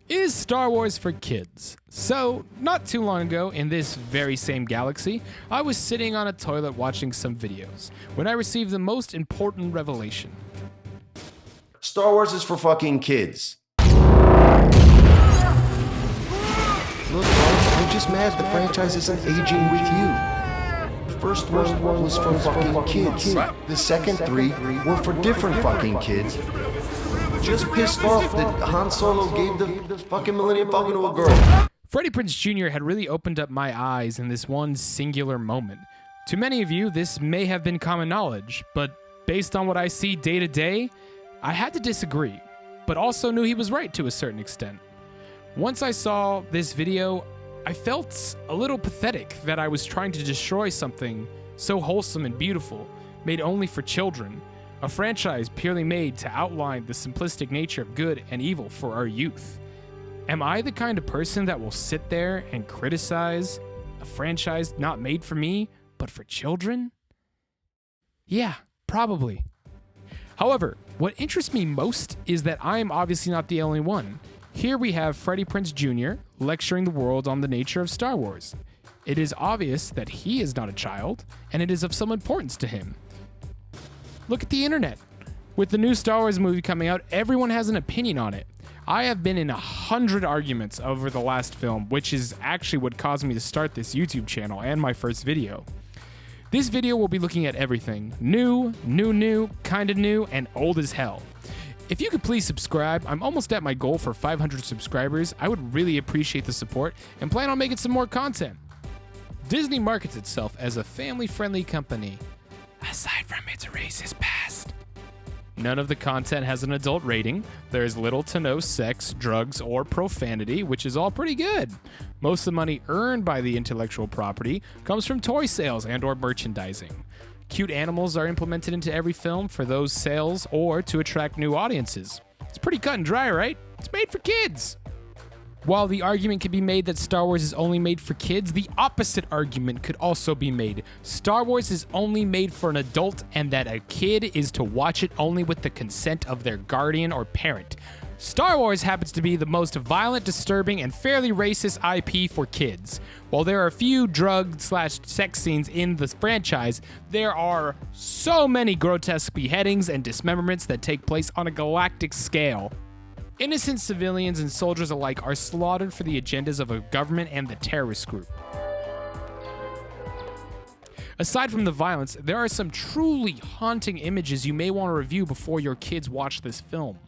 Is Star Wars for kids? So, not too long ago, in this very same galaxy, I was sitting on a toilet watching some videos, when I received the most important revelation. Star Wars is for fucking kids. Look, I'm just mad the franchise isn't aging with you. The first one was for fucking kids. The second three were for different fucking kids. Just pissed off that Han Solo gave the fucking Millennium Falcon to a girl. Freddie Prinze Jr. had really opened up my eyes in this one singular moment. To many of you, this may have been common knowledge, but based on what I see day to day, I had to disagree, but also knew he was right to a certain extent. Once I saw this video, I felt a little pathetic that I was trying to destroy something so wholesome and beautiful, made only for children. A franchise purely made to outline the simplistic nature of good and evil for our youth. Am I the kind of person that will sit there and criticize a franchise not made for me, but for children? Yeah, probably. However, what interests me most is that I am obviously not the only one. Here we have Freddie Prinze Jr. lecturing the world on the nature of Star Wars. It is obvious that he is not a child, and it is of some importance to him. Look at the internet. With the new Star Wars movie coming out, everyone has an opinion on it. I have been in 100 arguments over the last film, which is actually what caused me to start this YouTube channel and my first video. This video will be looking at everything. New, kinda new, and old as hell. If you could please subscribe, I'm almost at my goal for 500 subscribers. I would really appreciate the support and plan on making some more content. Disney markets itself as a family-friendly company, aside from its racist past. None of the content has an adult rating. There's little to no sex, drugs, or profanity, which is all pretty good. Most of the money earned by the intellectual property comes from toy sales and or merchandising. Cute animals are implemented into every film for those sales or to attract new audiences. It's pretty cut and dry, right? It's made for kids. While the argument can be made that Star Wars is only made for kids, the opposite argument could also be made. Star Wars is only made for an adult and that a kid is to watch it only with the consent of their guardian or parent. Star Wars happens to be the most violent, disturbing, and fairly racist IP for kids. While there are a few drug/sex scenes in the franchise, there are so many grotesque beheadings and dismemberments that take place on a galactic scale. Innocent civilians and soldiers alike are slaughtered for the agendas of a government and the terrorist group. Aside from the violence, there are some truly haunting images you may want to review before your kids watch this film.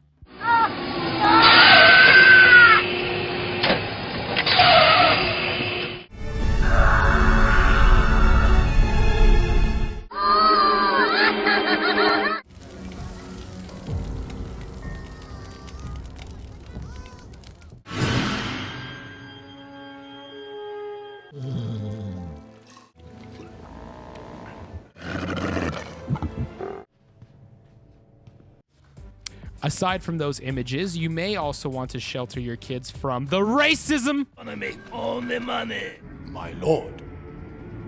Aside from those images, you may also want to shelter your kids from the racism. Gonna make all the money. My lord,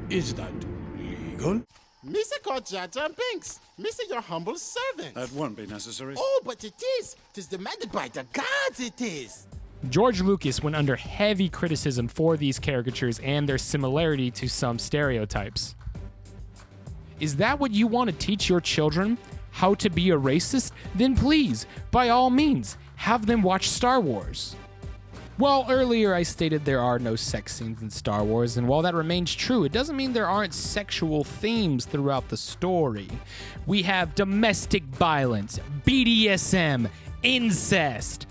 is that legal? Missa called Jar Jar Binks. Missa, your humble servant. That won't be necessary. Oh, but it is. 'Tis demanded by the gods, it is. George Lucas went under heavy criticism for these caricatures and their similarity to some stereotypes. Is that what you want to teach your children? How to be a racist? Then please, by all means, have them watch Star Wars. Well, earlier I stated there are no sex scenes in Star Wars, and while that remains true, it doesn't mean there aren't sexual themes throughout the story. We have domestic violence, BDSM, incest,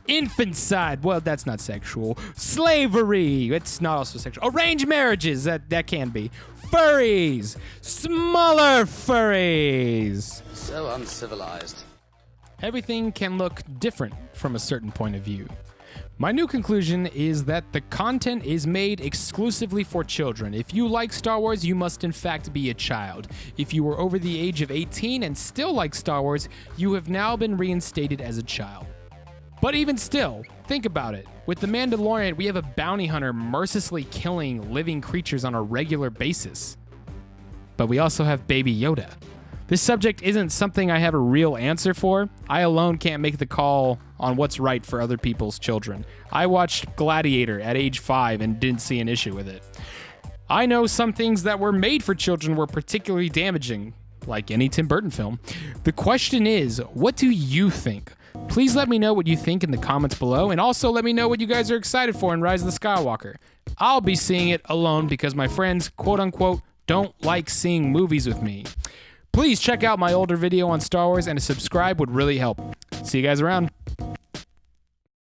infanticide, well, that's not sexual, slavery, it's not also sexual, arranged marriages, that can be, furries, smaller furries. So uncivilized. Everything can look different from a certain point of view. My new conclusion is that the content is made exclusively for children. If you like Star Wars, you must in fact be a child. If you were over the age of 18 and still like Star Wars, you have now been reinstated as a child. But even still, think about it. With The Mandalorian, we have a bounty hunter mercilessly killing living creatures on a regular basis. But we also have Baby Yoda. This subject isn't something I have a real answer for. I alone can't make the call on what's right for other people's children. I watched Gladiator at age 5 and didn't see an issue with it. I know some things that were made for children were particularly damaging, like any Tim Burton film. The question is, what do you think? Please let me know what you think in the comments below, and also let me know what you guys are excited for in Rise of the Skywalker. I'll be seeing it alone because my friends, quote-unquote, don't like seeing movies with me. Please check out my older video on Star Wars, and a subscribe would really help. See you guys around.